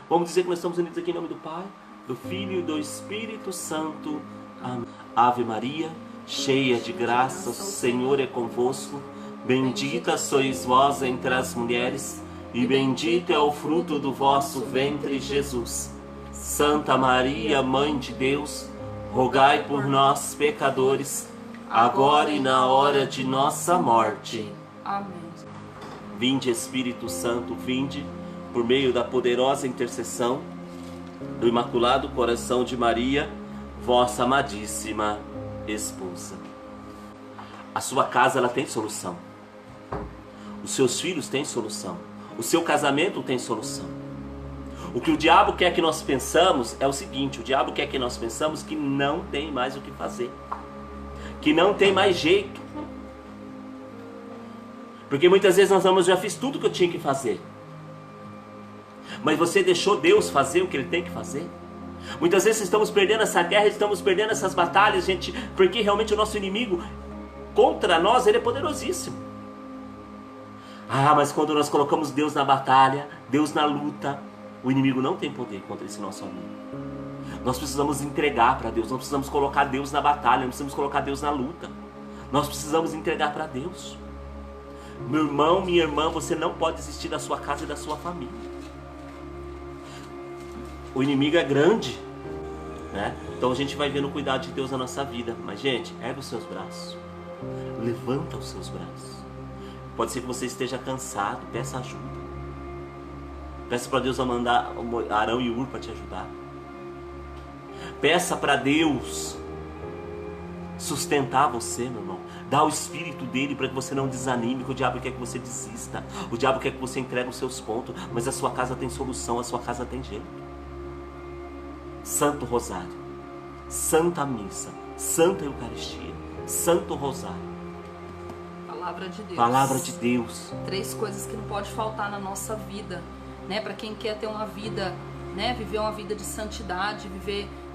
Vamos dizer que nós estamos unidos aqui em nome do Pai, do Filho e do Espírito Santo. Amém. Ave Maria, cheia de graça, o Senhor é convosco. Bendita sois vós entre as mulheres, e bendito é o fruto do vosso ventre, Jesus. Santa Maria, Mãe de Deus, rogai por nós, pecadores, agora e na hora de nossa morte. Amém. Vinde, Espírito Santo, vinde, por meio da poderosa intercessão do Imaculado Coração de Maria, vossa amadíssima esposa. A sua casa, ela tem solução. Os seus filhos têm solução. O seu casamento tem solução. O que o diabo quer que nós pensamos é o seguinte: o diabo quer que nós pensamos que não tem mais o que fazer, que não tem mais jeito. Porque muitas vezes nós vamos, já fiz tudo que eu tinha que fazer. Mas você deixou Deus fazer o que Ele tem que fazer? Muitas vezes estamos perdendo essa guerra, estamos perdendo essas batalhas, gente, porque realmente o nosso inimigo contra nós, ele é poderosíssimo. Ah, mas quando nós colocamos Deus na batalha, Deus na luta, o inimigo não tem poder contra esse nosso amigo. Nós precisamos entregar para Deus, nós precisamos colocar Deus na batalha, nós precisamos colocar Deus na luta. Nós precisamos entregar para Deus. Meu irmão, minha irmã, você não pode desistir da sua casa e da sua família. O inimigo é grande, né? Então a gente vai vendo o cuidado de Deus na nossa vida. Mas, gente, ergue os seus braços. Levanta os seus braços. Pode ser que você esteja cansado, peça ajuda. Peça para Deus mandar Arão e Ur para te ajudar. Peça para Deus sustentar você, meu irmão. Dá o espírito dele para que você não desanime, que o diabo quer que você desista. O diabo quer que você entregue os seus pontos, mas a sua casa tem solução, a sua casa tem jeito. Santo Rosário, Santa Missa, Santa Eucaristia, Santo Rosário. Palavra de Deus. Palavra de Deus. 3 coisas que não pode faltar na nossa vida, né? Para quem quer ter uma vida, né? Viver uma vida de santidade,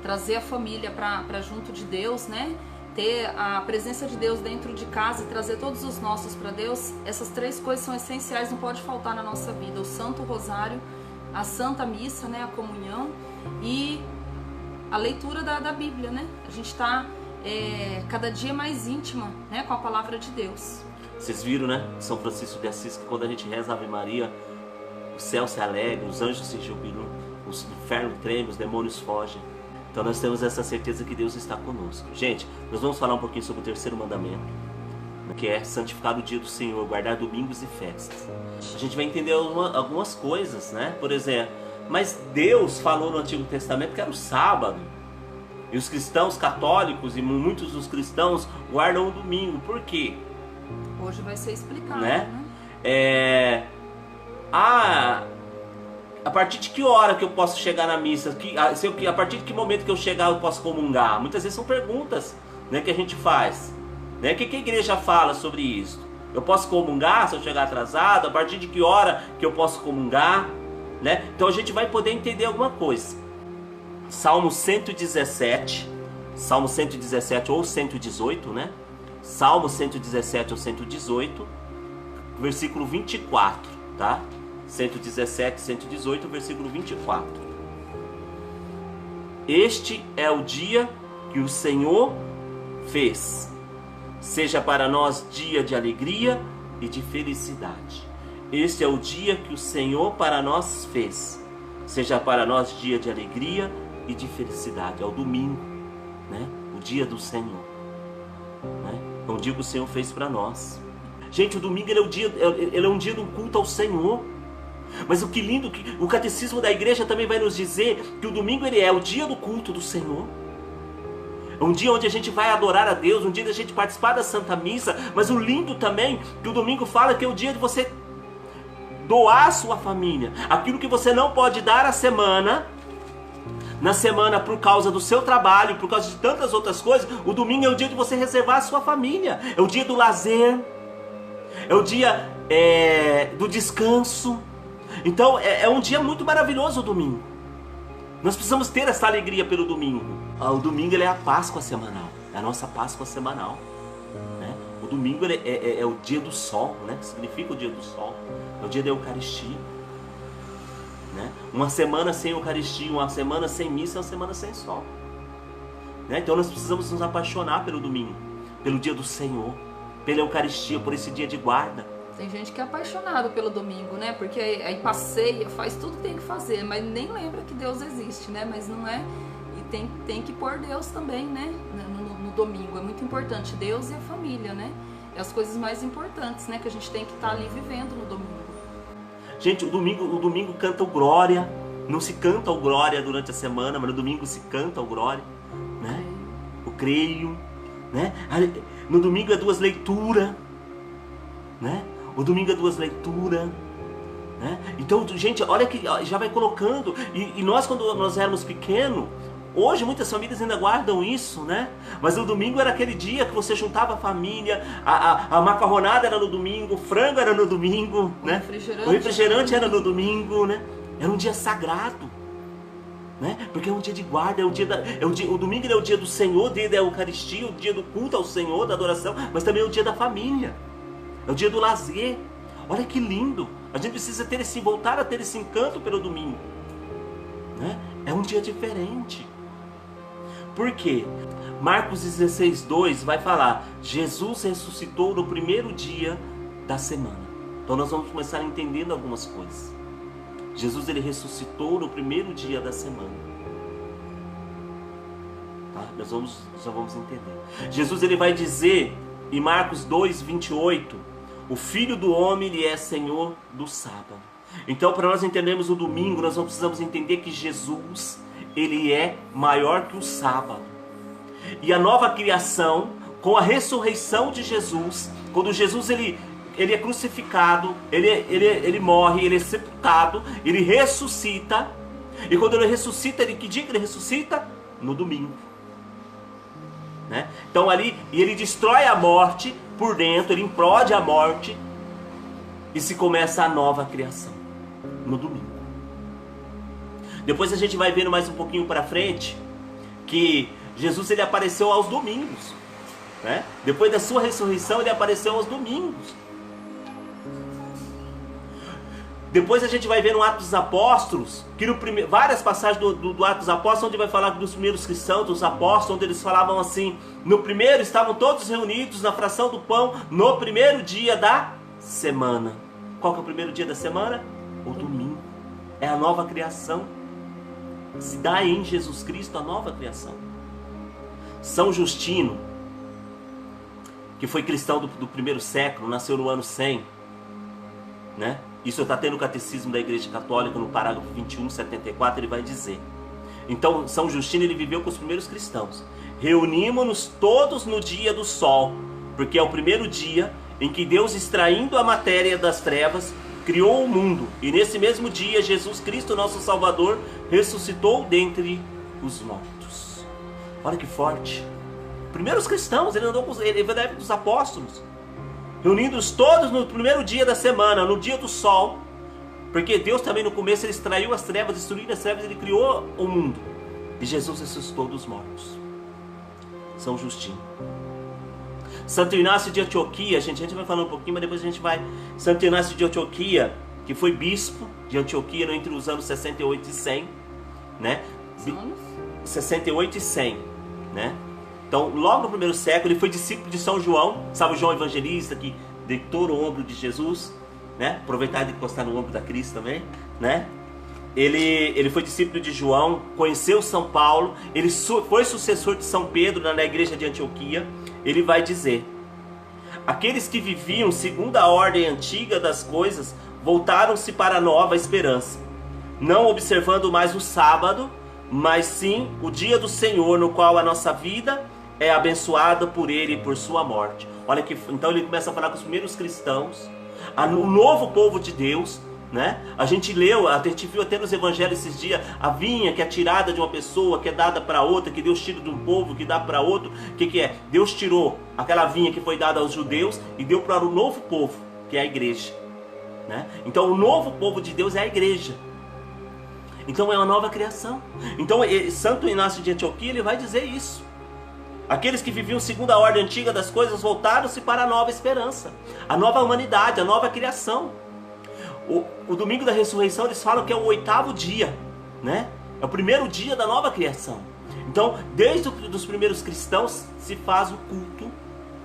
trazer a família para junto de Deus, né? Ter a presença de Deus dentro de casa e trazer todos os nossos para Deus. Essas 3 coisas são essenciais, não pode faltar na nossa vida: o Santo Rosário, a Santa Missa, né? A comunhão e a leitura da Bíblia, né? A gente está cada dia mais íntima, né? Com a palavra de Deus. Vocês viram, né? São Francisco de Assis, que quando a gente reza a Ave Maria, o céu se alegra, os anjos se jubilam, o inferno treme, os demônios fogem. Então nós temos essa certeza que Deus está conosco. Gente, nós vamos falar um pouquinho sobre o 3º mandamento, que é santificar o dia do Senhor, guardar domingos e festas. A gente vai entender algumas coisas, né? Por exemplo, mas Deus falou no Antigo Testamento que era o sábado. E os cristãos católicos e muitos dos cristãos guardam o domingo. Por quê? Hoje vai ser explicado, né? A partir de que hora que eu posso chegar na missa? A partir de que momento que eu chegar eu posso comungar? Muitas vezes são perguntas, né, que a gente faz. Né? O que a igreja fala sobre isso? Eu posso comungar se eu chegar atrasado? A partir de que hora que eu posso comungar? Né? Então a gente vai poder entender alguma coisa. Salmo 117 ou 118, né? Salmo 117 ou 118, versículo 24, tá? 117, 118, versículo 24. Este é o dia que o Senhor fez. Seja para nós dia de alegria e de felicidade. Este é o dia que o Senhor para nós fez. Seja para nós dia de alegria e de felicidade. É o domingo, né? O dia do Senhor, né? É um dia que o Senhor fez para nós. Gente, o domingo ele é um dia do culto ao Senhor. Mas o que lindo, que o catecismo da igreja também vai nos dizer que o domingo ele é o dia do culto do Senhor. É um dia onde a gente vai adorar a Deus, um dia da gente participar da Santa Missa. Mas o lindo também, que o domingo fala que é o dia de você doar a sua família. Aquilo que você não pode dar na semana por causa do seu trabalho, por causa de tantas outras coisas, o domingo é o dia de você reservar a sua família. É o dia do lazer, é o dia do descanso. Então é um dia muito maravilhoso o domingo. Nós precisamos ter essa alegria pelo domingo. O domingo ele é a Páscoa semanal, é a nossa Páscoa semanal, né? O domingo ele é o dia do sol, né? Que significa o dia do sol, é o dia da Eucaristia, né? Uma semana sem Eucaristia, uma semana sem missa, é uma semana sem sol. Né? Então nós precisamos nos apaixonar pelo domingo, pelo dia do Senhor, pela Eucaristia, por esse dia de guarda. Tem gente que é apaixonado pelo domingo, né? Porque aí passeia, faz tudo que tem que fazer, mas nem lembra que Deus existe, né? Mas não é... E tem que pôr Deus também, né? No domingo, é muito importante. Deus e a família, né? É as coisas mais importantes, né? Que a gente tem que estar ali vivendo no domingo. Gente, o domingo canta o glória. Não se canta o glória durante a semana, mas no domingo se canta o glória, né? O creio, né? No domingo é 2 leituras, né? O domingo é 2 leituras, né? Então, gente, olha que já vai colocando. E nós, quando nós éramos pequenos, hoje muitas famílias ainda guardam isso, né? Mas o domingo era aquele dia que você juntava a família, a macarronada era no domingo, o frango era no domingo, né? O refrigerante era no domingo, né? Era um dia sagrado, né? Porque é um dia de guarda, o domingo é o dia do Senhor, o dia da Eucaristia, o dia do culto ao Senhor, da adoração, mas também é o dia da família, é o dia do lazer. Olha que lindo! A gente precisa voltar a ter esse encanto pelo domingo, né? É um dia diferente. Por quê? Marcos 16:2 vai falar: Jesus ressuscitou no primeiro dia da semana. Então nós vamos começar entendendo algumas coisas. Jesus, ele ressuscitou no primeiro dia da semana. Tá? Nós já vamos entender. Jesus, ele vai dizer em Marcos 2:28, o Filho do Homem, ele é Senhor do sábado. Então, para nós entendermos o domingo, nós não precisamos entender que Jesus, ele é maior que o sábado. E a nova criação, com a ressurreição de Jesus, quando Jesus ele é crucificado, ele morre, ele é sepultado, ele ressuscita. E quando ele ressuscita, que dia que ele ressuscita? No domingo, né? Então ali, e ele destrói a morte por dentro, ele implode a morte, e se começa a nova criação no domingo. Depois a gente vai vendo mais um pouquinho para frente que Jesus, ele apareceu aos domingos, né? Depois da sua ressurreição, ele apareceu aos domingos. Depois a gente vai ver no Atos dos Apóstolos, que várias passagens do Atos dos Apóstolos, onde vai falar dos primeiros cristãos, dos apóstolos, onde eles falavam assim: no primeiro estavam todos reunidos na fração do pão, no primeiro dia da semana. Qual que é o primeiro dia da semana? O domingo. É a nova criação. Se dá em Jesus Cristo a nova criação. São Justino, que foi cristão do primeiro século, nasceu no ano 100, né? Isso está tendo no Catecismo da Igreja Católica, no parágrafo 2174, ele vai dizer. Então, São Justino, ele viveu com os primeiros cristãos. Reunimos-nos todos no dia do sol, porque é o primeiro dia em que Deus, extraindo a matéria das trevas, criou o mundo. E nesse mesmo dia, Jesus Cristo, nosso Salvador, ressuscitou dentre os mortos. Olha que forte. Primeiros cristãos, ele andou com ele da época dos apóstolos. Reunidos todos no primeiro dia da semana, no dia do sol. Porque Deus também no começo, ele extraiu as trevas, destruindo as trevas, ele criou o mundo. E Jesus ressuscitou dos mortos. São Justino. Santo Inácio de Antioquia, a gente vai falar um pouquinho, mas depois a gente vai. Santo Inácio de Antioquia, que foi bispo de Antioquia entre os anos 68 e 100, né? 68 e 100, né? Então, logo no primeiro século, ele foi discípulo de São João, sabe o João Evangelista, que deitou no ombro de Jesus, né? Aproveitar de encostar no ombro da Cristo também, né? Ele foi discípulo de João, conheceu São Paulo, ele foi sucessor de São Pedro na igreja de Antioquia. Ele vai dizer: aqueles que viviam segundo a ordem antiga das coisas voltaram-se para a nova esperança, não observando mais o sábado, mas sim o dia do Senhor, no qual a nossa vida é abençoada por ele e por sua morte. Olha que então ele começa a falar com os primeiros cristãos, o novo povo de Deus, né? A gente leu, a gente viu até nos evangelhos esses dias, a vinha que é tirada de uma pessoa, que é dada para outra, que Deus tira de um povo, que dá para outro. O que é? Deus tirou aquela vinha que foi dada aos judeus e deu para o novo povo, que é a igreja, né? Então o novo povo de Deus é a igreja. Então é uma nova criação. Então Santo Inácio de Antioquia, ele vai dizer isso. Aqueles que viviam segundo a ordem antiga das coisas voltaram-se para a nova esperança, a nova humanidade, a nova criação. O domingo da ressurreição eles falam que é o 8º dia, né? É o primeiro dia da nova criação. Então, desde os primeiros cristãos se faz o culto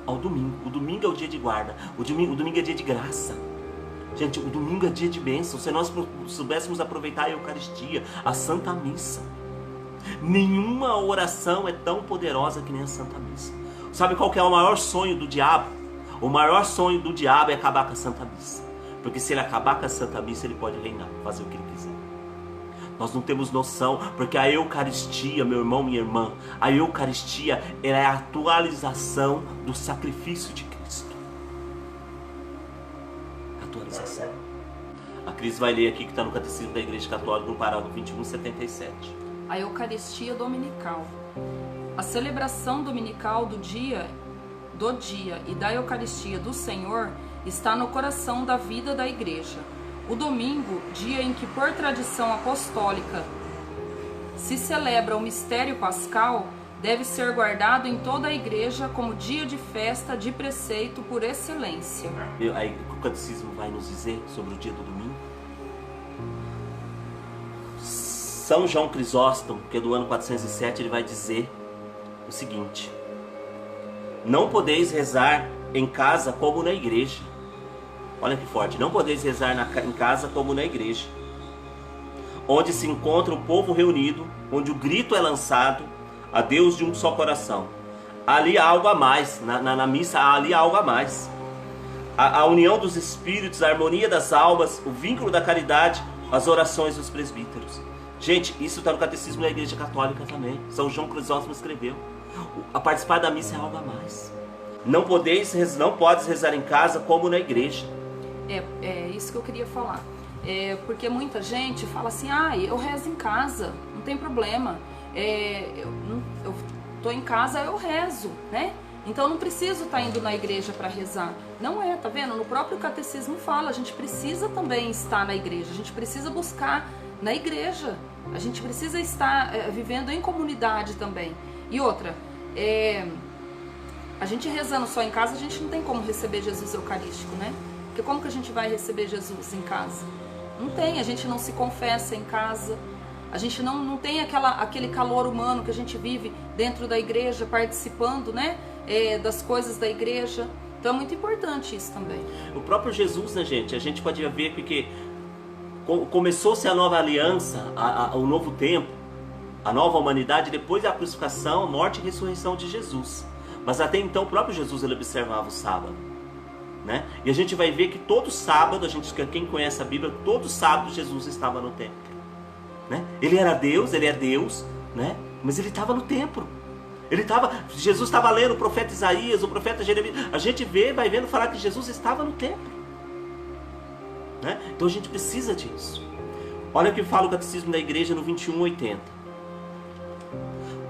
ao domingo. O domingo é o dia de guarda. O domingo é dia de graça. Gente, o domingo é dia de bênção. Se nós soubéssemos aproveitar a Eucaristia, a Santa Missa. Nenhuma oração é tão poderosa que nem a Santa Missa. Sabe qual que é o maior sonho do diabo? O maior sonho do diabo é acabar com a Santa Missa. Porque se ele acabar com a Santa Missa, ele pode reinar, fazer o que ele quiser. Nós não temos noção, porque a Eucaristia, meu irmão, minha irmã, a Eucaristia é a atualização do sacrifício de Cristo. Atualização. A Cris vai ler aqui que está no Catecismo da Igreja Católica, no parágrafo 2177. A Eucaristia Dominical. A celebração dominical do dia e da Eucaristia do Senhor está no coração da vida da Igreja. O domingo, dia em que por tradição apostólica se celebra o mistério pascal, deve ser guardado em toda a Igreja como dia de festa, de preceito por excelência. Aí o Catecismo vai nos dizer sobre o dia do domingo. São João Crisóstomo, que é do ano 407, ele vai dizer o seguinte: não podeis rezar em casa como na igreja. Olha que forte. Não podeis rezar em casa como na igreja, onde se encontra o povo reunido, onde o grito é lançado a Deus de um só coração. Ali há algo a mais. Na missa ali há algo a mais. A união dos espíritos, a harmonia das almas, o vínculo da caridade, as orações dos presbíteros. Gente, isso está no Catecismo da Igreja Católica também. São João Crisóstomo escreveu. A participar da missa é algo a mais. Não podes rezar em casa como na igreja. É isso que eu queria falar. Porque muita gente fala assim: eu rezo em casa, não tem problema. Eu tô em casa, eu rezo, né? Então eu não preciso estar indo na igreja para rezar. Não é, tá vendo? No próprio catecismo fala, a gente precisa também estar na igreja, a gente precisa buscar na igreja, a gente precisa estar vivendo em comunidade também. E outra, a gente rezando só em casa, a gente não tem como receber Jesus Eucarístico, né? Porque como que a gente vai receber Jesus em casa? Não tem, a gente não se confessa em casa, a gente não tem aquele calor humano que a gente vive dentro da igreja, participando, né, das coisas da igreja. Então é muito importante isso também. O próprio Jesus, né, gente? A gente pode ver porque começou-se a nova aliança, o novo tempo, a nova humanidade, depois da crucificação, morte e ressurreição de Jesus. Mas até então o próprio Jesus ele observava o sábado, né? E a gente vai ver que todo sábado, quem conhece a Bíblia, todo sábado Jesus estava no templo, né? Ele era Deus, ele é Deus, né? Mas ele estava no templo. Jesus estava lendo o profeta Isaías, o profeta Jeremias. A gente vai vendo falar que Jesus estava no templo, né? Então a gente precisa disso. Olha o que fala o Catecismo da Igreja no 2180.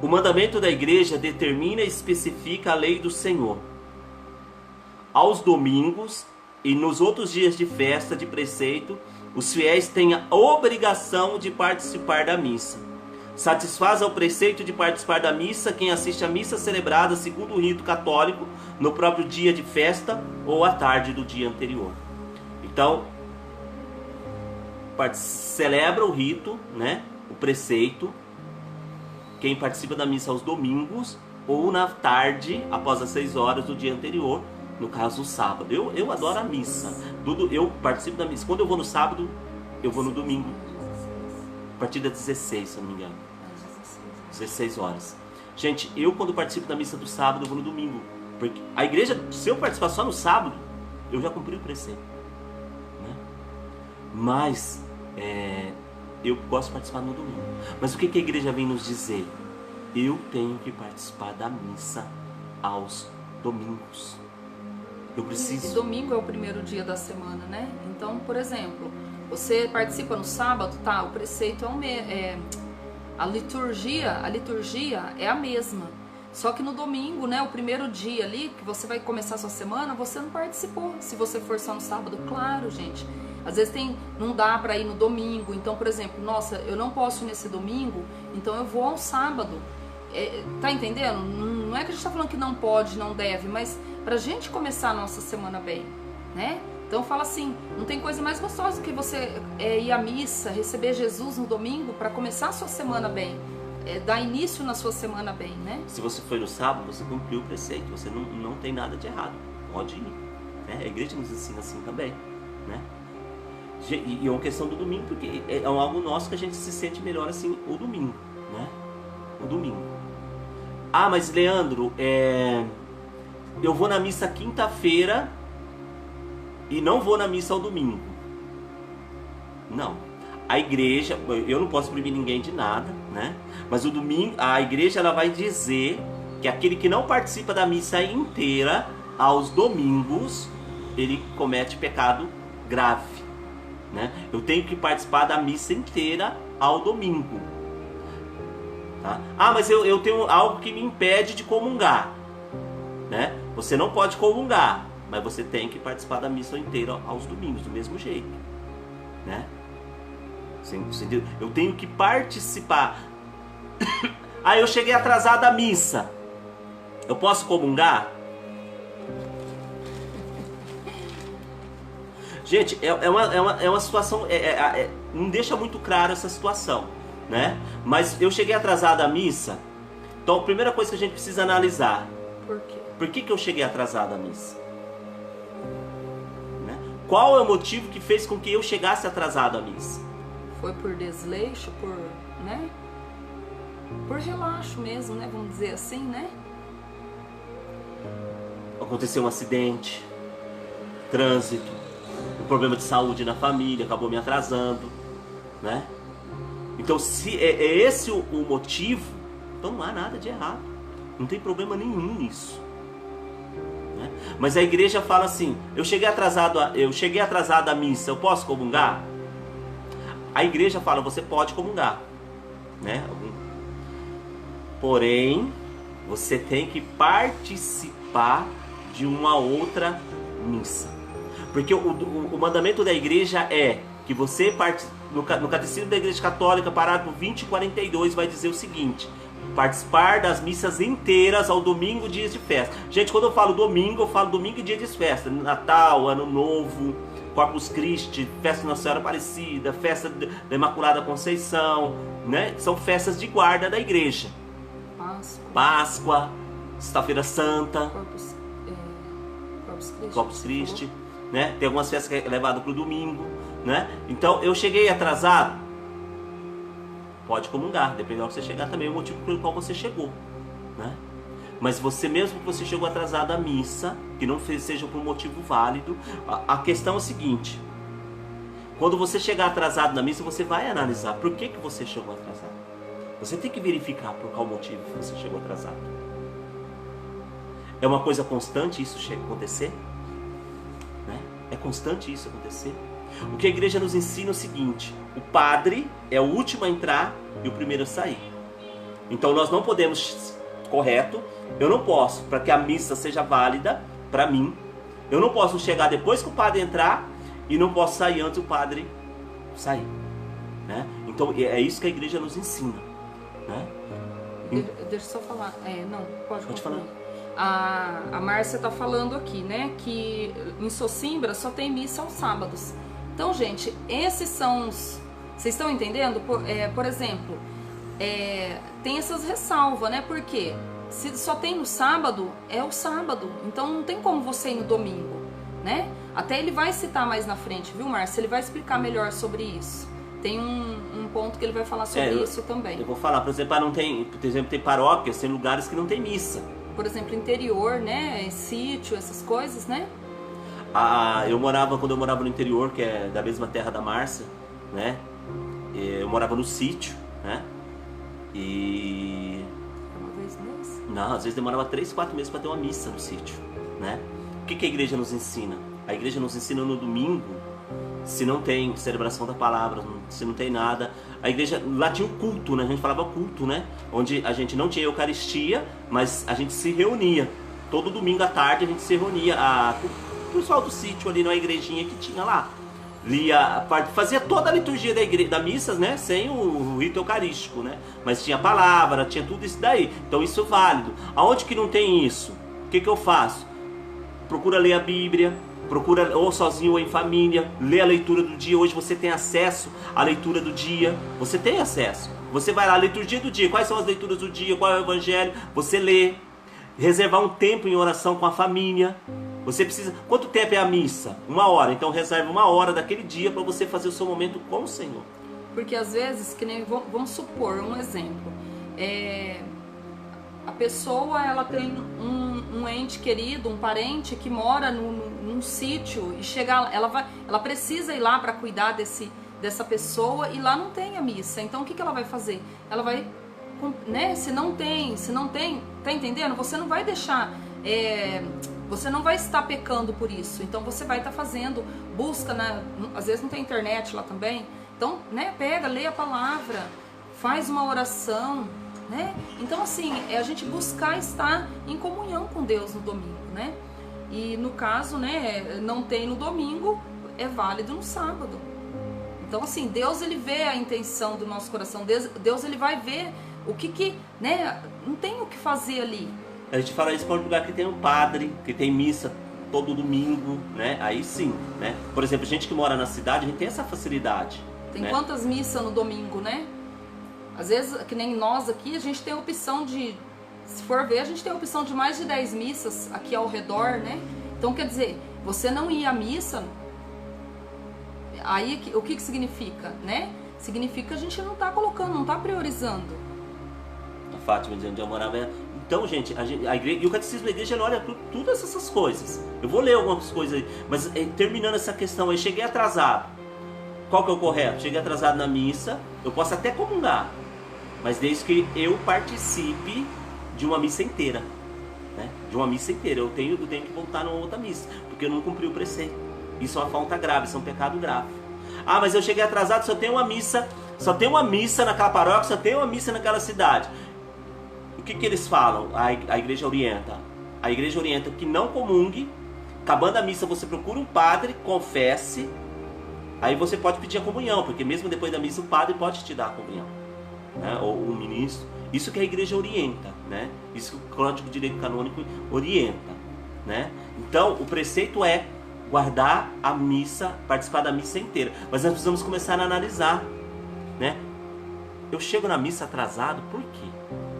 O mandamento da igreja determina e especifica a lei do Senhor. Aos domingos e nos outros dias de festa, de preceito, os fiéis têm a obrigação de participar da missa. Satisfaz ao preceito de participar da missa quem assiste à missa celebrada segundo o rito católico no próprio dia de festa ou à tarde do dia anterior. Então, celebra o rito, né? O preceito, quem participa da missa aos domingos ou na tarde, após as 6 horas do dia anterior, no caso o sábado. Eu adoro a missa, eu participo da missa. Quando eu vou no sábado, eu vou no domingo, a partir das 16, se eu não me engano, 16 horas. Gente, eu quando participo da missa do sábado, eu vou no domingo, porque a igreja, se eu participar só no sábado, eu já cumpri o preceito, né? Mas eu gosto de participar no domingo. Mas o que a igreja vem nos dizer? Eu tenho que participar da missa aos domingos. Eu preciso. E domingo é o primeiro dia da semana, né? Então, por exemplo, você participa no sábado, tá? O preceito a liturgia é a mesma. Só que no domingo, né, o primeiro dia ali, que você vai começar a sua semana, você não participou. Se você for só no sábado, claro, gente. Às vezes não dá para ir no domingo. Então, por exemplo, nossa, eu não posso ir nesse domingo, então eu vou ao sábado. Tá entendendo? Não é que a gente tá falando que não pode, não deve, mas pra gente começar a nossa semana bem, né? Então fala assim, não tem coisa mais gostosa do que você ir à missa, receber Jesus no domingo para começar a sua semana bem, dar início na sua semana bem, né? Se você foi no sábado, você cumpriu o preceito, você não tem nada de errado, pode ir, né? A igreja nos ensina assim também, né? E é uma questão do domingo, porque é algo nosso que a gente se sente melhor assim o domingo, né? O domingo. Ah, mas Leandro, eu vou na missa quinta-feira e não vou na missa ao domingo. Não. A igreja, eu não posso proibir ninguém de nada, né? Mas o domingo, a igreja ela vai dizer que aquele que não participa da missa inteira aos domingos, ele comete pecado grave, né? Eu tenho que participar da missa inteira ao domingo. Tá? Ah, mas eu tenho algo que me impede de comungar, né? Você não pode comungar, mas você tem que participar da missa inteira aos domingos, do mesmo jeito, né? Eu tenho que participar. Ah, eu cheguei atrasado à missa, eu posso comungar? Gente, é uma situação, não deixa muito claro essa situação, né? Mas eu cheguei atrasado à missa, então a primeira coisa que a gente precisa analisar: por quê? Por que eu cheguei atrasado à missa? Né? Qual é o motivo que fez com que eu chegasse atrasado à missa? Foi por desleixo, né? Por relaxo mesmo, né? Vamos dizer assim, né? Aconteceu um acidente, trânsito, um problema de saúde na família, acabou me atrasando, né? Então, se é esse o motivo, então não há nada de errado, não tem problema nenhum nisso, né? Mas a igreja fala assim: eu cheguei atrasado à missa, eu posso comungar? A igreja fala: você pode comungar, né? Porém, você tem que participar de uma outra missa, porque o mandamento da igreja é que você no Catecismo da Igreja Católica, parágrafo 20 e 42, vai dizer o seguinte: participar das missas inteiras ao domingo, dias de festa. Gente, quando eu falo domingo, eu falo domingo e dia de festa: Natal, Ano Novo, Corpus Christi, festa de Nossa Senhora Aparecida, festa da Imaculada Conceição, né? São festas de guarda da igreja. Páscoa, Sexta-feira Santa, Corpus Christi, né? Tem algumas festas que é levado para o domingo, né? Então, eu cheguei atrasado, pode comungar, dependendo de você chegar também, o motivo pelo qual você chegou, né? Mas você, mesmo que você chegou atrasado à missa, que não seja por um motivo válido, a questão é a seguinte: quando você chegar atrasado na missa, você vai analisar por que você chegou atrasado. Você tem que verificar por qual motivo você chegou atrasado. É uma coisa constante isso acontecer? Né? É constante isso acontecer? O que a igreja nos ensina é o seguinte: o padre é o último a entrar e o primeiro a sair. Então nós não podemos, correto? Eu não posso, para que a missa seja válida para mim, eu não posso chegar depois que o padre entrar e não posso sair antes do padre sair, né? Então é isso que a igreja nos ensina, né? Deixa eu só falar. Não, pode falar. A Márcia está falando aqui, né, que em Socimbra só tem missa aos sábados. Então, gente, esses são os... Vocês estão entendendo? Por exemplo, tem essas ressalvas, né? Porque se só tem no sábado, é o sábado. Então não tem como você ir no domingo, né? Até ele vai citar mais na frente, viu, Márcia? Ele vai explicar melhor sobre isso. Tem um ponto que ele vai falar sobre isso também. Eu vou falar, por exemplo, tem paróquias, tem lugares que não tem missa. Por exemplo, interior, né? Sítio, essas coisas, né? Quando eu morava no interior, que é da mesma terra da Márcia, né? Eu morava no sítio, né? E... Uma vez mês? Não, às vezes demorava 3, 4 meses para ter uma missa no sítio, né? O que a igreja nos ensina? A igreja nos ensina no domingo, se não tem celebração da palavra, se não tem nada. A igreja, lá tinha o culto, né? A gente falava culto, né? Onde a gente não tinha Eucaristia, mas a gente se reunia. Todo domingo à tarde a gente se reunia. O pessoal do sítio ali na igrejinha que tinha lá. Fazia toda a liturgia da missa, né? Sem o rito eucarístico, né? Mas tinha palavra, tinha tudo isso daí. Então isso é válido. Aonde que não tem isso? O que eu faço? Procura ler a Bíblia, Procura ou sozinho ou em família, lê a leitura do dia. Hoje você tem acesso à leitura do dia. Você tem acesso. Você vai lá, liturgia do dia. Quais são as leituras do dia? Qual é o evangelho? Você lê. Reservar um tempo em oração com a família. Você precisa... Quanto tempo é a missa? 1 hora. Então reserve 1 hora daquele dia para você fazer o seu momento com o Senhor. Porque às vezes, que nem vamos supor um exemplo. A pessoa, ela tem um ente querido, um parente que mora num sítio e ela precisa ir lá para cuidar dessa pessoa e lá não tem a missa. Então o que ela vai fazer? Ela vai, né? Se não tem, tá entendendo? Você não vai deixar, você não vai estar pecando por isso. Então você vai estar fazendo, busca, às vezes não tem internet lá também. Então, né? Pega, lê a palavra, faz uma oração. Né? Então assim, é a gente buscar estar em comunhão com Deus no domingo, né? E no caso, né, não tem no domingo, é válido no sábado. Então assim, Deus ele vê a intenção do nosso coração, Deus ele vai ver o que, né, não tem o que fazer ali. A gente fala isso para um lugar que tem um padre, que tem missa todo domingo, né? Aí sim, né? Por exemplo, gente que mora na cidade, a gente tem essa facilidade. Tem, né? Quantas missas no domingo, né? Às vezes, que nem nós aqui, a gente tem a opção de, se for ver, a gente tem a opção de mais de 10 missas aqui ao redor, né? Então, quer dizer, você não ir à missa, aí o que significa, né? Significa que a gente não está colocando, não está priorizando. A Fátima dizendo onde eu morava. Então, gente, a igreja, e o catecismo da igreja, ele olha todas essas coisas. Eu vou ler algumas coisas aí, mas terminando essa questão aí, cheguei atrasado. Qual que é o correto? Cheguei atrasado na missa, eu posso até comungar. Mas desde que eu participe de uma missa inteira, né? De uma missa inteira. Eu tenho que voltar numa outra missa, porque eu não cumpri o preceito. Isso é uma falta grave, isso é um pecado grave. Ah, mas eu cheguei atrasado, só tem uma missa naquela paróquia, só tem uma missa naquela cidade. O que eles falam? A igreja orienta. A igreja orienta que não comungue. Acabando a missa, você procura um padre, confesse. Aí você pode pedir a comunhão, porque mesmo depois da missa o padre pode te dar a comunhão. Né? Ou um ministro, isso que a igreja orienta, né? Isso que o Código de Direito Canônico orienta, né? Então o preceito é guardar a missa, participar da missa inteira, mas nós precisamos começar a analisar, né? Eu chego na missa atrasado, por quê?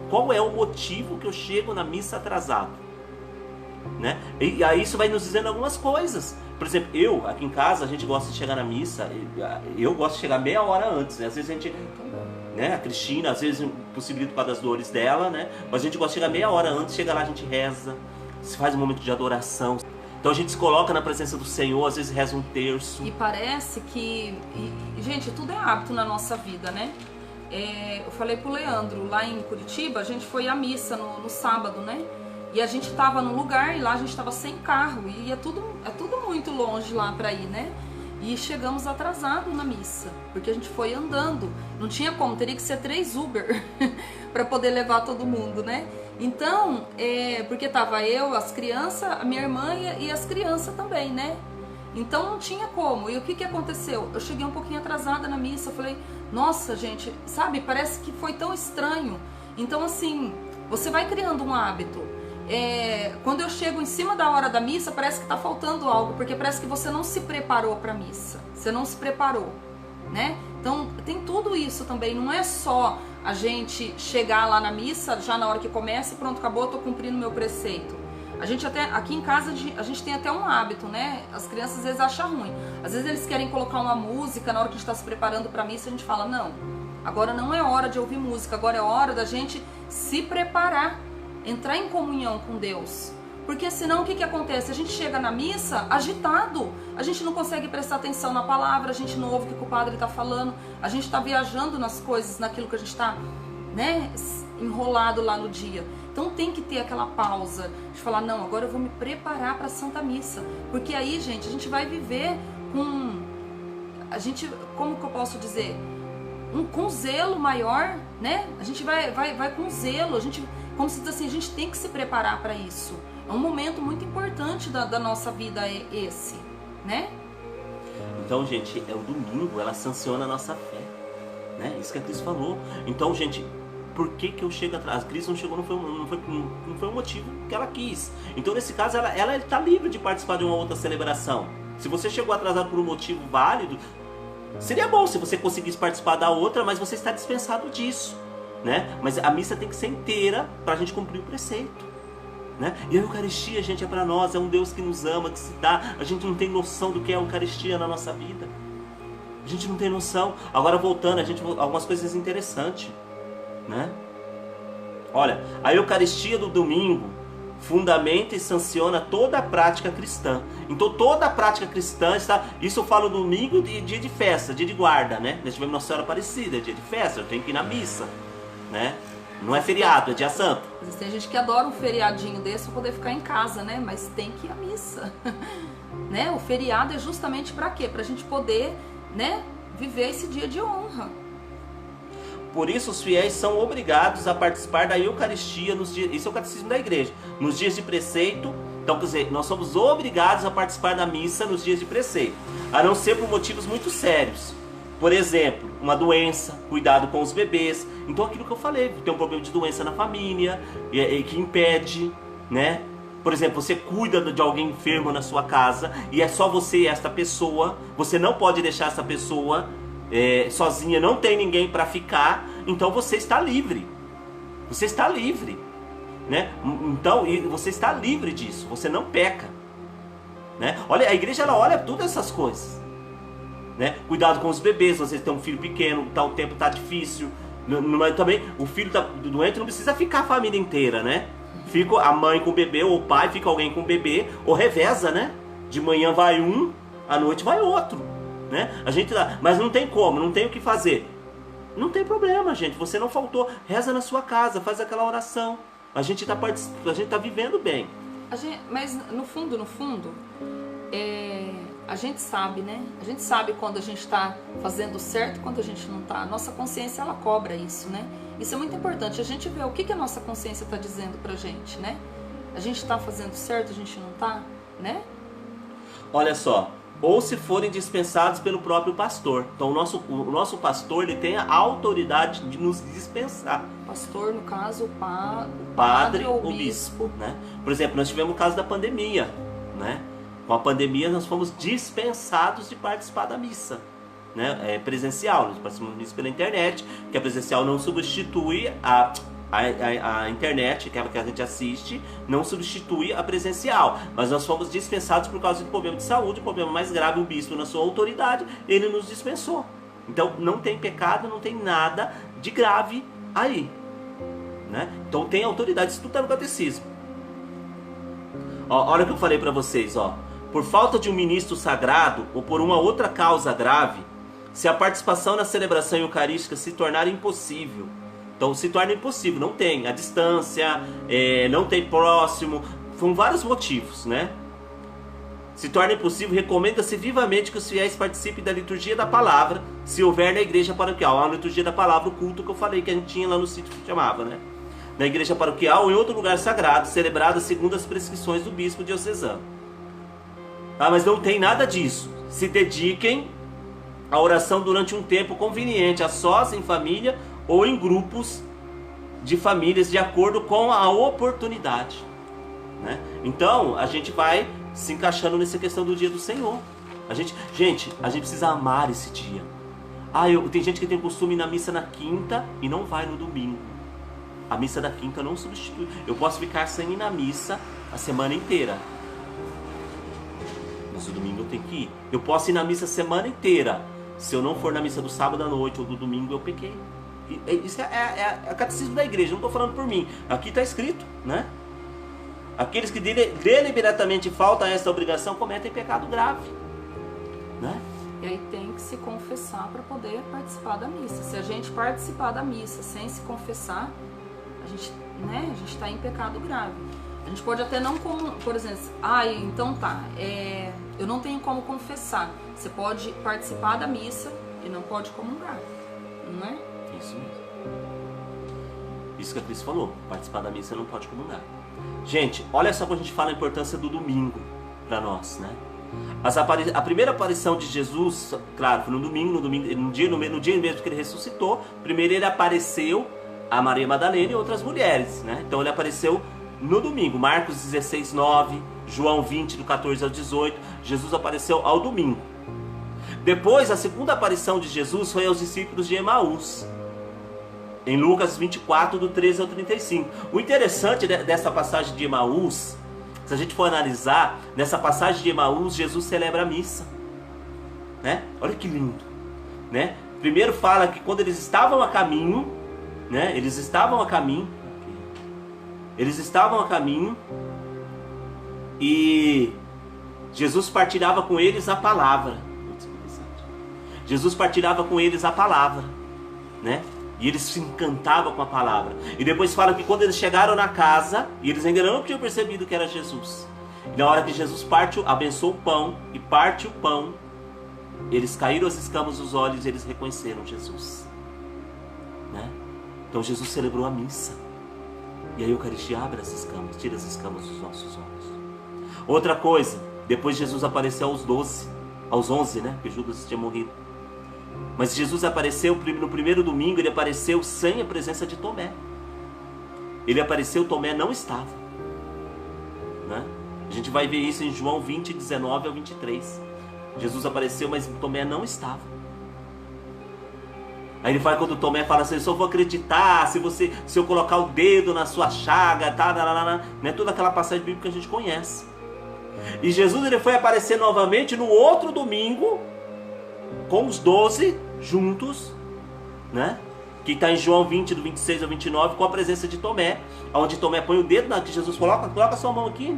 Qual é o motivo que eu chego na missa atrasado? Né? E aí isso vai nos dizendo algumas coisas. Por exemplo, aqui em casa, a gente gosta de chegar na missa, eu gosto de chegar meia hora antes, né? Às vezes a gente... Né? A Cristina, às vezes possibilita por causa das dores dela, né? Mas a gente gosta de chegar meia hora antes, chega lá, a gente reza, se faz um momento de adoração. Então a gente se coloca na presença do Senhor, às vezes reza um terço. E parece que... gente, tudo é hábito na nossa vida, né? Eu falei pro Leandro, lá em Curitiba, a gente foi à missa no sábado, né? E a gente tava num lugar e lá a gente tava sem carro. E é tudo muito longe lá pra ir, né? E chegamos atrasados na missa, porque a gente foi andando. Não tinha como, teria que ser 3 Uber para poder levar todo mundo, né? Então, porque tava eu, as crianças, a minha irmã e as crianças também, né? Então não tinha como. E o que aconteceu? Eu cheguei um pouquinho atrasada na missa, eu falei, nossa gente, sabe, parece que foi tão estranho. Então assim, você vai criando um hábito. Quando eu chego em cima da hora da missa, parece que tá faltando algo, porque parece que você não se preparou para a missa, você não se preparou, né? Então tem tudo isso também, não é só a gente chegar lá na missa, já na hora que começa, pronto, acabou, eu tô cumprindo meu preceito. A gente até, aqui em casa, a gente tem até um hábito, né? As crianças às vezes acham ruim, às vezes eles querem colocar uma música na hora que a gente tá se preparando para a missa, a gente fala, não, agora não é hora de ouvir música, agora é hora da gente se preparar, entrar em comunhão com Deus. Porque senão o que acontece? A gente chega na missa agitado, a gente não consegue prestar atenção na palavra, a gente não ouve o que o padre está falando, a gente está viajando nas coisas, naquilo que a gente está, né, enrolado lá no dia. Então tem que ter aquela pausa de falar, não, agora eu vou me preparar para a Santa Missa. Porque aí, gente, a gente vai viver com... A gente, como que eu posso dizer? Com zelo maior, né? A gente vai com zelo, a gente... Como se diz assim, a gente tem que se preparar para isso. É um momento muito importante da nossa vida esse, né? Então, gente, o domingo, ela sanciona a nossa fé, né? Isso que a Cris falou. Então, gente, por que eu chego atrás? A Cris não chegou, não foi um motivo que ela quis. Então nesse caso ela está livre de participar de uma outra celebração. Se você chegou atrasado por um motivo válido, seria bom se você conseguisse participar da outra, mas você está dispensado disso, né? Mas a missa tem que ser inteira para a gente cumprir o preceito, né? E a Eucaristia, gente, é para nós, é um Deus que nos ama, que se dá. A gente não tem noção do que é a Eucaristia na nossa vida. A gente não tem noção. Agora voltando, algumas coisas interessantes, né? Olha, a Eucaristia do domingo fundamenta e sanciona toda a prática cristã. Então toda a prática cristã está... Isso eu falo domingo, dia de festa, dia de guarda, né? Nós tivemos Nossa Senhora Aparecida, dia de festa, eu tenho que ir na missa, né? Não é feriado, é dia santo. Mas tem gente que adora um feriadinho desse para poder ficar em casa, né? Mas tem que ir à missa. Né? O feriado é justamente para quê? Para a gente poder, né, viver esse dia de honra. Por isso os fiéis são obrigados a participar da Eucaristia nos dias... Isso é o catecismo da igreja. Nos dias de preceito. Então, quer dizer, nós somos obrigados a participar da missa nos dias de preceito. A não ser por motivos muito sérios. Por exemplo, uma doença, cuidado com os bebês. Então aquilo que eu falei, tem um problema de doença na família, que impede, né? Por exemplo, você cuida de alguém enfermo na sua casa e é só você e esta pessoa. Você não pode deixar essa pessoa sozinha, não tem ninguém para ficar. Então você está livre. Você está livre, né? Então você está livre disso. Você não peca, né? Olha, a igreja ela olha todas essas coisas. Né? Cuidado com os bebês, você tem um filho pequeno, o tempo está difícil. Também o filho está doente, não precisa ficar a família inteira, né? Fica a mãe com o bebê, ou o pai fica alguém com o bebê, ou reveza, né? De manhã vai um, à noite vai outro, né? Mas não tem como, não tem o que fazer. Não tem problema, gente. Você não faltou, reza na sua casa, faz aquela oração. A gente tá vivendo bem. Mas no fundo, a gente sabe, né? A gente sabe quando a gente está fazendo certo e quando a gente não está. A nossa consciência, ela cobra isso, né? Isso é muito importante. A gente vê o que a nossa consciência está dizendo pra gente, né? A gente está fazendo certo, a gente não está, né? Olha só. Ou se forem dispensados pelo próprio pastor. Então o nosso pastor, ele tem a autoridade de nos dispensar. Pastor, no caso, o padre ou o bispo, né? Por exemplo, nós tivemos o caso da pandemia, né? Com a pandemia nós fomos dispensados de participar da missa, né? Presencial, nós participamos da missa pela internet, que a presencial não substitui a internet, que a gente assiste, não substitui a presencial. Mas nós fomos dispensados por causa de problema de saúde, problema mais grave, o bispo na sua autoridade, ele nos dispensou. Então não tem pecado, não tem nada de grave aí, né? Então tem autoridade, isso tudo está no catecismo. Olha o que eu falei para vocês, ó. Por falta de um ministro sagrado ou por uma outra causa grave, se a participação na celebração eucarística se tornar impossível, então se torna impossível, não tem a distância, não tem próximo, são vários motivos, né? Se torna impossível, recomenda-se vivamente que os fiéis participem da liturgia da palavra, se houver na igreja paroquial. A liturgia da palavra, o culto que eu falei que a gente tinha lá no sítio que chamava, né? Na igreja paroquial ou em outro lugar sagrado, celebrada segundo as prescrições do bispo diocesano. Mas não tem nada disso. Se dediquem à oração durante um tempo conveniente, a sós, em família ou em grupos de famílias, de acordo com a oportunidade, né? Então, a gente vai se encaixando nessa questão do dia do Senhor. Gente, a gente precisa amar esse dia. Tem gente que tem costume ir na missa na quinta e não vai no domingo. A missa da quinta não substitui. Eu posso ficar sem ir na missa a semana inteira, mas o domingo eu tenho que ir. Eu posso ir na missa a semana inteira. Se eu não for na missa do sábado à noite ou do domingo, eu pequei. Isso é o catecismo da igreja, não estou falando por mim. Aqui está escrito, né? Aqueles que deliberadamente faltam a essa obrigação cometem pecado grave, né? E aí tem que se confessar para poder participar da missa. Se a gente participar da missa sem se confessar, a gente está em pecado grave. A gente pode até não, por exemplo, então tá, eu não tenho como confessar. Você pode participar da missa e não pode comungar, não é? Isso mesmo. Isso que a Cris falou, participar da missa não pode comungar. Gente, olha só quando a gente fala a importância do domingo para nós, né? A primeira aparição de Jesus, claro, foi no dia mesmo que ele ressuscitou. Primeiro ele apareceu a Maria Madalena e outras mulheres, né? Então ele apareceu no domingo, Marcos 16, 9, João 20, do 14 ao 18, Jesus apareceu ao domingo. Depois, a segunda aparição de Jesus foi aos discípulos de Emaús, em Lucas 24, do 13 ao 35. O interessante dessa passagem de Emaús, se a gente for analisar, nessa passagem de Emaús, Jesus celebra a missa, né? Olha que lindo, né? Primeiro fala que quando eles estavam a caminho, né? Eles estavam a caminho e Jesus partilhava com eles a palavra. Jesus partilhava com eles a palavra, né? E eles se encantavam com a palavra. E depois fala que quando eles chegaram na casa, e eles ainda não tinham percebido que era Jesus, e na hora que Jesus abençoou o pão e parte o pão, eles caíram as escamas dos olhos e eles reconheceram Jesus, né? Então Jesus celebrou a missa. E a Eucaristia abre as escamas, tira as escamas dos nossos olhos. Outra coisa, depois Jesus apareceu aos 11, né? Porque Judas tinha morrido. Mas Jesus apareceu no primeiro domingo, ele apareceu sem a presença de Tomé. Ele apareceu, Tomé não estava, né? A gente vai ver isso em João 20, 19 ao 23. Jesus apareceu, mas Tomé não estava. Aí ele fala, quando Tomé fala assim, eu só vou acreditar se eu colocar o dedo na sua chaga, né? Toda aquela passagem bíblica que a gente conhece. E Jesus ele foi aparecer novamente no outro domingo, com os 12 juntos, né? Que está em João 20, do 26 ao 29, com a presença de Tomé, onde Tomé põe o dedo na que Jesus coloca sua mão aqui,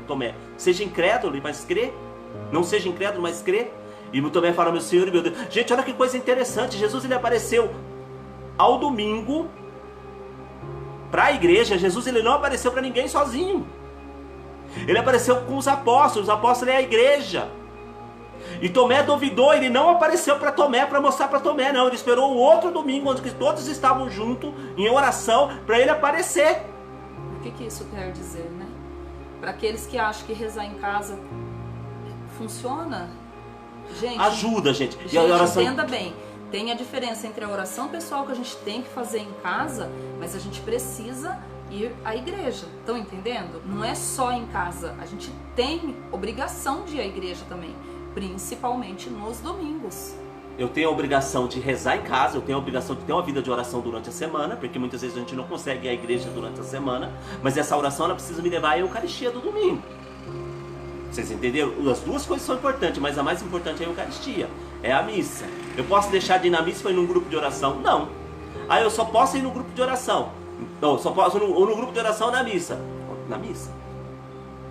Tomé, seja incrédulo, mas crê. Não seja incrédulo, mas crê. E o Tomé fala, meu Senhor e meu Deus. Gente, olha que coisa interessante. Jesus ele apareceu ao domingo para a igreja. Jesus ele não apareceu para ninguém sozinho. Ele apareceu com os apóstolos. Os apóstolos é a igreja. E Tomé duvidou. Ele não apareceu para Tomé, para mostrar para Tomé, não. Ele esperou o outro domingo, onde todos estavam juntos em oração, para ele aparecer. O que isso quer dizer, né? Para aqueles que acham que rezar em casa funciona, gente, ajuda, gente. E a oração... Entenda bem, tem a diferença entre a oração pessoal que a gente tem que fazer em casa, mas a gente precisa ir à igreja. Estão entendendo? Não é só em casa, a gente tem obrigação de ir à igreja também, principalmente nos domingos. Eu tenho a obrigação de rezar em casa, eu tenho a obrigação de ter uma vida de oração durante a semana, porque muitas vezes a gente não consegue ir à igreja durante a semana, mas essa oração ela precisa me levar à Eucaristia do domingo. Vocês entenderam? As duas coisas são importantes, mas a mais importante é a Eucaristia, é a missa. Eu posso deixar de ir na missa e ir num grupo de oração? Não. Eu só posso ir no grupo de oração. Não, só posso ou no grupo de oração ou na missa. Na missa,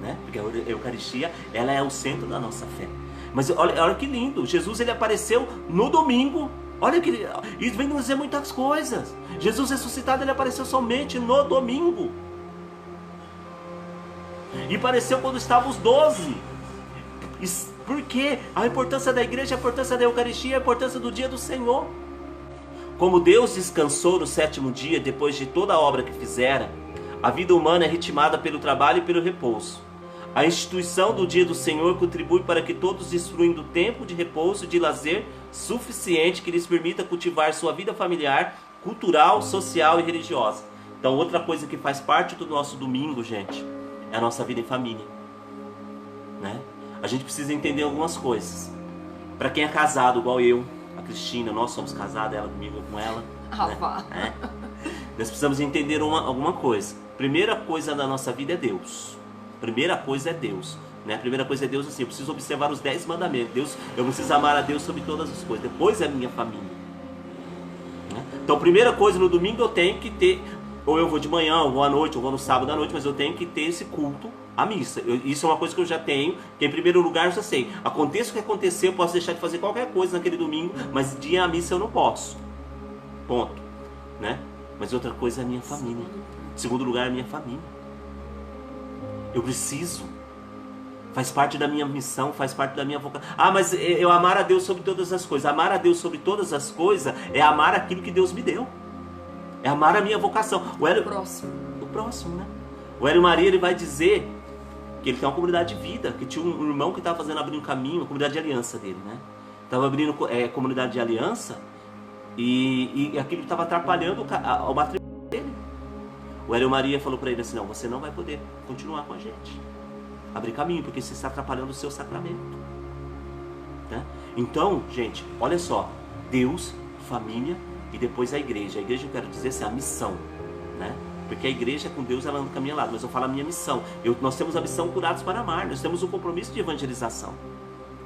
né? Porque a Eucaristia, ela é o centro da nossa fé. Mas olha que lindo, Jesus ele apareceu no domingo. Olha que e vem nos dizer muitas coisas. Jesus ressuscitado ele apareceu somente no domingo. E apareceu quando estavam os 12. Por quê? A importância da igreja, a importância da Eucaristia, a importância do dia do Senhor. Como Deus descansou no sétimo dia, depois de toda a obra que fizera, a vida humana é ritmada pelo trabalho e pelo repouso. A instituição do dia do Senhor contribui para que todos desfruem do tempo de repouso e de lazer suficiente que lhes permita cultivar sua vida familiar, cultural, social e religiosa. Então, outra coisa que faz parte do nosso domingo, gente, é a nossa vida em família, né? A gente precisa entender algumas coisas. Para quem é casado, igual eu, a Cristina, nós somos casados, ela comigo, eu com ela, né? Nós precisamos entender alguma coisa. Primeira coisa da nossa vida é Deus. Primeira coisa é Deus, né? Primeira coisa é Deus, assim, eu preciso observar os 10 mandamentos. Eu preciso amar a Deus sobre todas as coisas. Depois é a minha família, né? Então, primeira coisa, no domingo eu tenho que ter, ou eu vou de manhã, ou vou à noite, ou vou no sábado à noite, mas eu tenho que ter esse culto à missa. Isso é uma coisa que eu já tenho, que em primeiro lugar eu já sei. Aconteça o que acontecer, eu posso deixar de fazer qualquer coisa naquele domingo, mas de ir à missa eu não posso. Ponto, né? Mas outra coisa é a minha família. Em segundo lugar é a minha família. Eu preciso. Faz parte da minha missão, faz parte da minha vocação. Mas eu amar a Deus sobre todas as coisas. Amar a Deus sobre todas as coisas é amar aquilo que Deus me deu. É amar a minha vocação. O próximo, né? O Hélio Maria ele vai dizer que ele tem uma comunidade de vida, que tinha um irmão que estava abrindo um caminho, a comunidade de aliança dele, né? Estava abrindo comunidade de aliança e aquilo estava atrapalhando o matrimônio. O Hélio Maria falou para ele assim, não, você não vai poder continuar com a gente. Abrir caminho, porque você está atrapalhando o seu sacramento. Né? Então, gente, olha só. Deus, família e depois a igreja. A igreja, eu quero dizer, é a missão. Né? Porque a igreja com Deus, ela anda caminho ao lado. Mas eu falo a minha missão. Nós temos a missão Curados para Amar. Nós temos um compromisso de evangelização.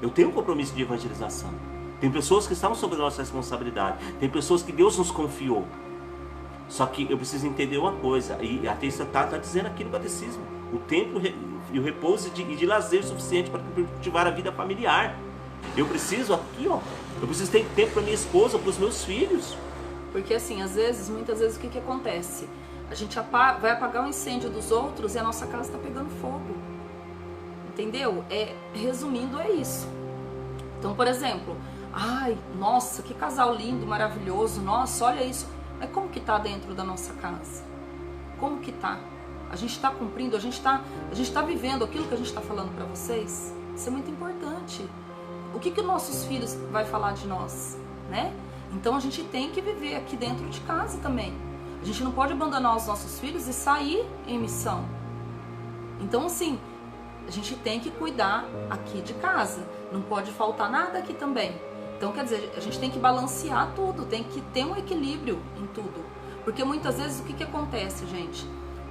Eu tenho um compromisso de evangelização. Tem pessoas que estão sob a nossa responsabilidade. Tem pessoas que Deus nos confiou. Só que eu preciso entender uma coisa. E a texto está dizendo aqui no catecismo. O tempo e o repouso e de lazer suficiente para cultivar a vida familiar. Eu preciso aqui, ó. Eu preciso ter tempo para minha esposa, para os meus filhos. Porque assim, muitas vezes o que acontece? A gente vai apagar o incêndio dos outros e a nossa casa está pegando fogo. Entendeu? Resumindo, é isso. Então, por exemplo, ai, nossa, que casal lindo, maravilhoso, nossa, olha isso. Mas como que tá dentro da nossa casa? Como que tá? A gente está cumprindo, a gente tá vivendo aquilo que a gente está falando para vocês? Isso é muito importante. O que os nossos filhos vai falar de nós, né? Então a gente tem que viver aqui dentro de casa também. A gente não pode abandonar os nossos filhos e sair em missão. Então assim, a gente tem que cuidar aqui de casa. Não pode faltar nada aqui também. Então quer dizer, a gente tem que balancear tudo, tem que ter um equilíbrio em tudo. Porque muitas vezes o que acontece, gente?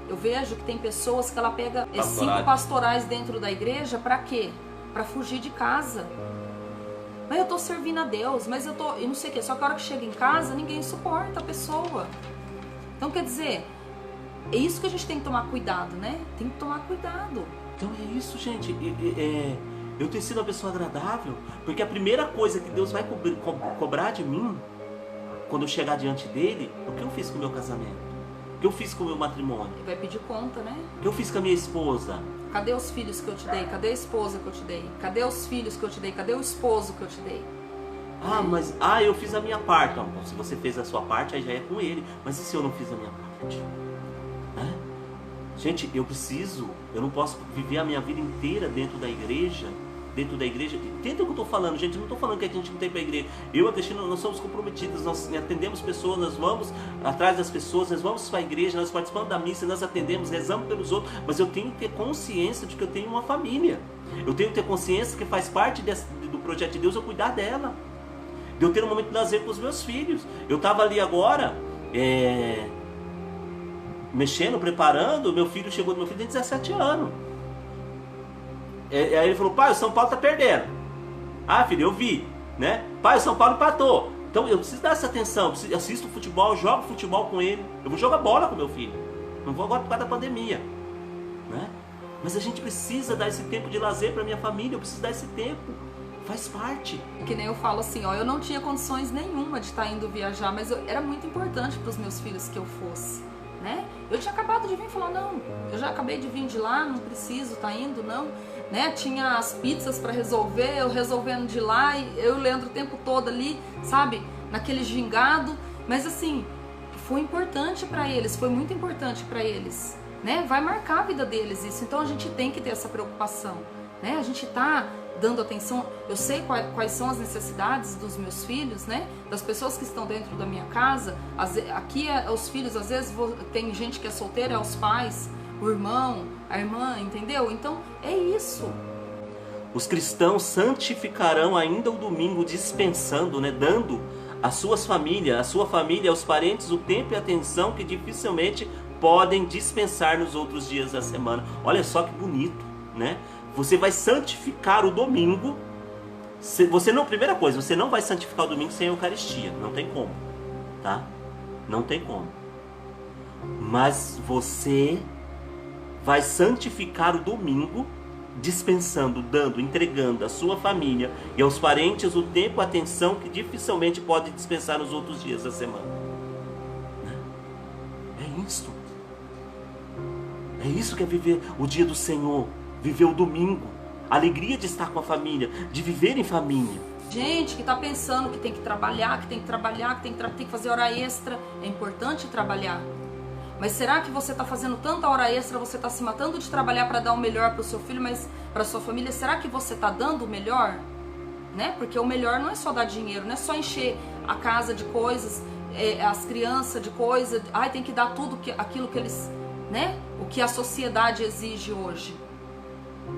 Eu vejo que tem pessoas que ela pega 5 pastorais dentro da igreja, pra quê? Pra fugir de casa. Mas eu tô servindo a Deus, mas eu não sei o que, só que a hora que chega em casa, ninguém suporta a pessoa. Então quer dizer, é isso que a gente tem que tomar cuidado, né? Tem que tomar cuidado. Então é isso, gente. Eu tenho sido uma pessoa agradável, porque a primeira coisa que Deus vai cobrar de mim, quando eu chegar diante dele, é o que eu fiz com o meu casamento. O que eu fiz com o meu matrimônio. Ele vai pedir conta, né? O que eu fiz com a minha esposa. Cadê os filhos que eu te dei? Cadê a esposa que eu te dei? Cadê os filhos que eu te dei? Cadê o esposo que eu te dei? Eu fiz a minha parte. Não, se você fez a sua parte, aí já é com ele. Mas e se eu não fiz a minha parte? Né? Gente, eu não posso viver a minha vida inteira dentro da igreja. Entenda o que eu estou falando, gente. Eu não estou falando que a gente não tem para a igreja. Eu e a Cristina, nós somos comprometidos, nós atendemos pessoas, nós vamos atrás das pessoas, nós vamos para a igreja, nós participamos da missa, nós atendemos, rezamos pelos outros, mas eu tenho que ter consciência de que eu tenho uma família. Eu tenho que ter consciência que faz parte do projeto de Deus eu cuidar dela. De eu ter um momento de lazer com os meus filhos. Eu estava ali agora, mexendo, preparando, meu filho tem 17 anos. Aí ele falou, pai, o São Paulo tá perdendo. Ah, filho, eu vi, né? Pai, o São Paulo empatou. Então eu preciso dar essa atenção, eu assisto futebol, jogo futebol com ele. Eu vou jogar bola com meu filho. Não vou agora por causa da pandemia, né? Mas a gente precisa dar esse tempo de lazer para minha família, eu preciso dar esse tempo. Faz parte. Que nem eu falo assim, ó, eu não tinha condições nenhuma de estar indo viajar, mas era muito importante para os meus filhos que eu fosse, né? Eu tinha acabado de vir e falar, não, eu já acabei de vir de lá, não preciso, tá indo, não. Né? Tinha as pizzas para resolver, eu resolvendo de lá, e eu e o Leandro o tempo todo ali, sabe, naquele gingado, mas assim, foi importante para eles, foi muito importante para eles, né? Vai marcar a vida deles isso, então a gente tem que ter essa preocupação, né? A gente tá dando atenção, eu sei quais são as necessidades dos meus filhos, né? Das pessoas que estão dentro da minha casa, aqui os filhos, às vezes tem gente que é solteira, é os pais, o irmão, a irmã, entendeu? Então é isso. Os cristãos santificarão ainda o domingo, dispensando, né, dando às suas famílias, à sua família, aos parentes, o tempo e atenção que dificilmente podem dispensar nos outros dias da semana. Olha só que bonito, né? Você vai santificar o domingo. Primeira coisa, você não vai santificar o domingo sem a Eucaristia. Não tem como, tá? Não tem como. Mas você vai santificar o domingo, dispensando, dando, entregando à sua família e aos parentes o tempo e a atenção que dificilmente pode dispensar nos outros dias da semana. É isso. É isso que é viver o dia do Senhor, viver o domingo, a alegria de estar com a família, de viver em família. Gente que está pensando que tem que trabalhar, que tem que fazer hora extra, é importante trabalhar. Mas será que você está fazendo tanta hora extra, você está se matando de trabalhar para dar o melhor para o seu filho, mas para a sua família, será que você está dando o melhor? Né? Porque o melhor não é só dar dinheiro, não é só encher a casa de coisas, as crianças de coisas, tem que dar tudo aquilo que eles né? O que a sociedade exige hoje.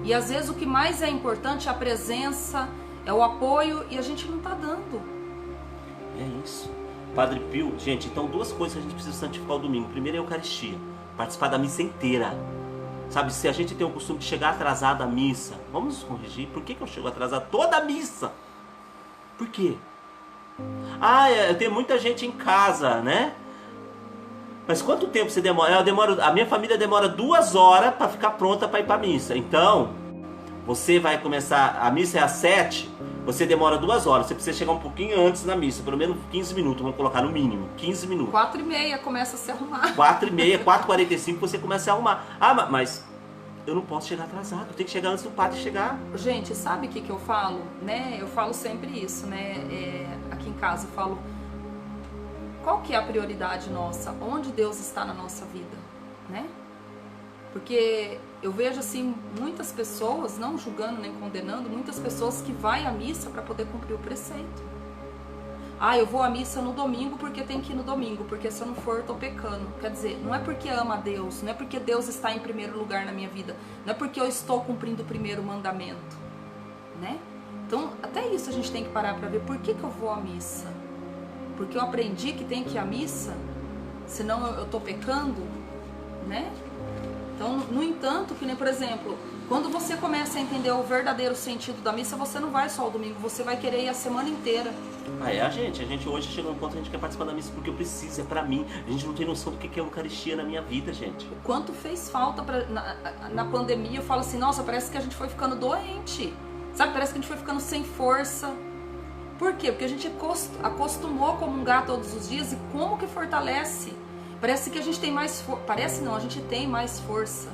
E às vezes o que mais é importante é a presença, é o apoio, e a gente não está dando. É isso. Padre Pio, gente, então duas coisas a gente precisa santificar o domingo. Primeiro é a Eucaristia, participar da missa inteira. Sabe, se a gente tem o costume de chegar atrasado à missa, vamos nos corrigir. Por que eu chego atrasado toda a missa? Por quê? Eu tenho muita gente em casa, né? Mas quanto tempo você demora? A minha família demora 2 horas para ficar pronta para ir para a missa. Então, você vai começar, a missa é às 7, você demora 2 horas. Você precisa chegar um pouquinho antes na missa, pelo menos 15 minutos, vamos colocar no mínimo, 15 minutos. 4h30 começa a se arrumar. 4h30, 4h45 você começa a arrumar. Mas eu não posso chegar atrasado, eu tenho que chegar antes do padre chegar. Gente, sabe o que eu falo? Né? Eu falo sempre isso, né? Aqui em casa eu falo, qual que é a prioridade nossa? Onde Deus está na nossa vida, né? Porque eu vejo assim muitas pessoas, não julgando nem condenando, muitas pessoas que vai à missa para poder cumprir o preceito. Eu vou à missa no domingo porque tem que ir no domingo, porque se eu não for eu tô pecando. Quer dizer, não é porque ama a Deus, não é porque Deus está em primeiro lugar na minha vida, não é porque eu estou cumprindo o primeiro mandamento, né? Então até isso a gente tem que parar para ver. Por que eu vou à missa? Porque eu aprendi que tem que ir à missa, senão eu tô pecando, né? Então, no entanto, que nem, por exemplo, quando você começa a entender o verdadeiro sentido da missa, você não vai só ao domingo, você vai querer ir a semana inteira. A gente hoje chegou num ponto que a gente quer participar da missa porque eu preciso, é pra mim. A gente não tem noção do que é a Eucaristia na minha vida, gente. O quanto fez falta na pandemia, eu falo assim, nossa, parece que a gente foi ficando doente, sabe? Parece que a gente foi ficando sem força. Por quê? Porque a gente acostumou a comungar todos os dias, e como que fortalece? Parece que a gente tem mais força. Parece não, a gente tem mais força.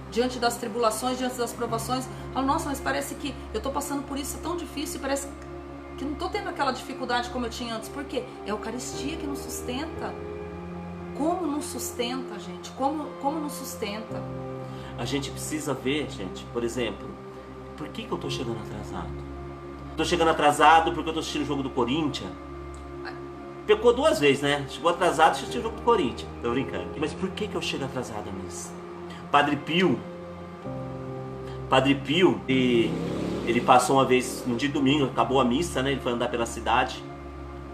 Diante das tribulações, diante das provações. Falo, nossa, mas parece que eu tô passando por isso tão difícil, e parece que não tô tendo aquela dificuldade como eu tinha antes. Por quê? É a Eucaristia que nos sustenta. Como nos sustenta, gente? Como nos sustenta? A gente precisa ver, gente, por exemplo, por que eu tô chegando atrasado? Tô chegando atrasado porque eu tô assistindo o jogo do Corinthians. Pecou 2 vezes, né? Chegou atrasado e assistiu o jogo do Corinthians. Tô brincando. Mas por que eu chego atrasado nisso? Padre Pio, ele passou uma vez, no dia de domingo, acabou a missa, né? Ele foi andar pela cidade,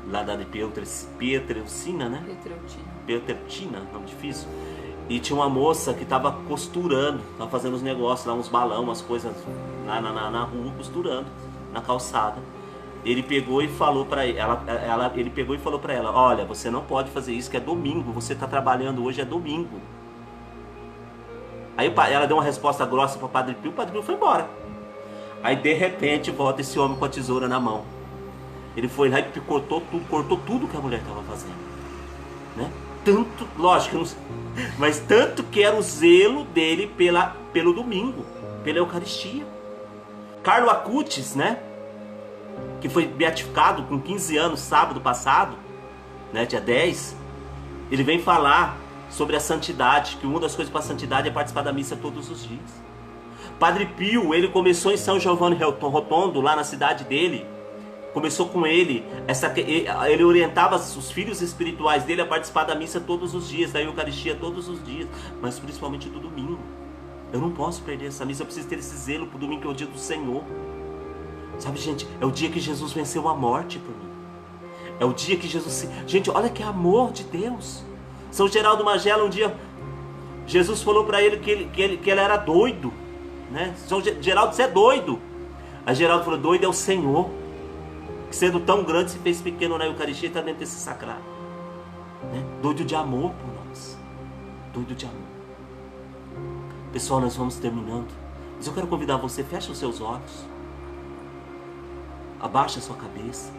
lá da Pietrelcina, né? Pietrelcina, nome difícil. E tinha uma moça que tava costurando, tava fazendo uns negócios lá, uns balão, umas coisas lá na rua, costurando, na calçada. Ele pegou e falou para ela, olha, você não pode fazer isso, que é domingo, você está trabalhando hoje, é domingo. Aí ela deu uma resposta grossa para o Padre Pio foi embora. Aí de repente volta esse homem com a tesoura na mão. Ele foi lá e cortou tudo que a mulher estava fazendo, né? Tanto, lógico, mas tanto que era o zelo dele pelo domingo, pela Eucaristia. Carlo Acutis, né? Que foi beatificado com 15 anos, sábado passado, né, dia 10, ele vem falar sobre a santidade, que uma das coisas para a santidade é participar da missa todos os dias. Padre Pio, ele começou em São Giovanni Rotondo, lá na cidade dele, começou com ele, ele orientava os filhos espirituais dele a participar da missa todos os dias, da Eucaristia todos os dias, mas principalmente do domingo. Eu não posso perder essa missa, eu preciso ter esse zelo para o domingo, que é o dia do Senhor. Sabe, gente, é o dia que Jesus venceu a morte por mim. É o dia que Jesus... Gente, olha que amor de Deus. São Geraldo Magela, um dia, Jesus falou para ele que ele era doido, né? São Geraldo, você é doido. Aí Geraldo falou, doido é o Senhor, que sendo tão grande se fez pequeno na Eucaristia e está dentro desse sacrário, né? Doido de amor por nós. Doido de amor. Pessoal, nós vamos terminando. Mas eu quero convidar você, feche os seus olhos. Abaixa a sua cabeça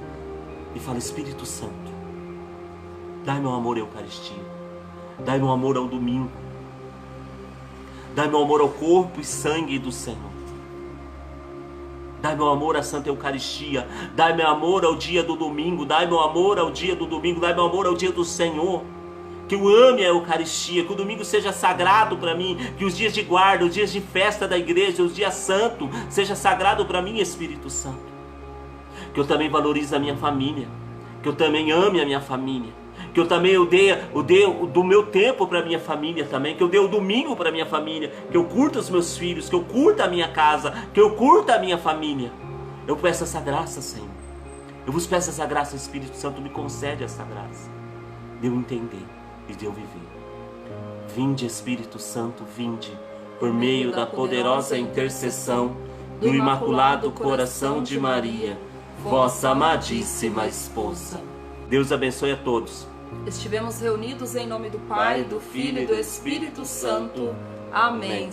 e fala, Espírito Santo, dai meu amor à Eucaristia, dai meu amor ao domingo, dai meu amor ao corpo e sangue do Senhor, dai meu amor à Santa Eucaristia, dai meu amor ao dia do domingo, dai meu amor ao dia do domingo, dai meu amor ao dia do Senhor, que eu ame a Eucaristia, que o domingo seja sagrado para mim, que os dias de guarda, os dias de festa da igreja, os dias santos, seja sagrado para mim, Espírito Santo. Que eu também valorize a minha família, que eu também ame a minha família, que eu também eu dei do meu tempo para minha família também, que eu dei o domingo para minha família, que eu curta os meus filhos, que eu curta a minha casa, que eu curta a minha família. Eu peço essa graça, Senhor. Eu vos peço essa graça, o Espírito Santo me concede essa graça, de eu entender e de eu viver. Vinde, Espírito Santo, vinde, por meio da poderosa intercessão do Imaculado Coração de Maria, vossa amadíssima esposa. Deus abençoe a todos. Estivemos reunidos em nome do Pai, do Filho e do Espírito Santo. Amém.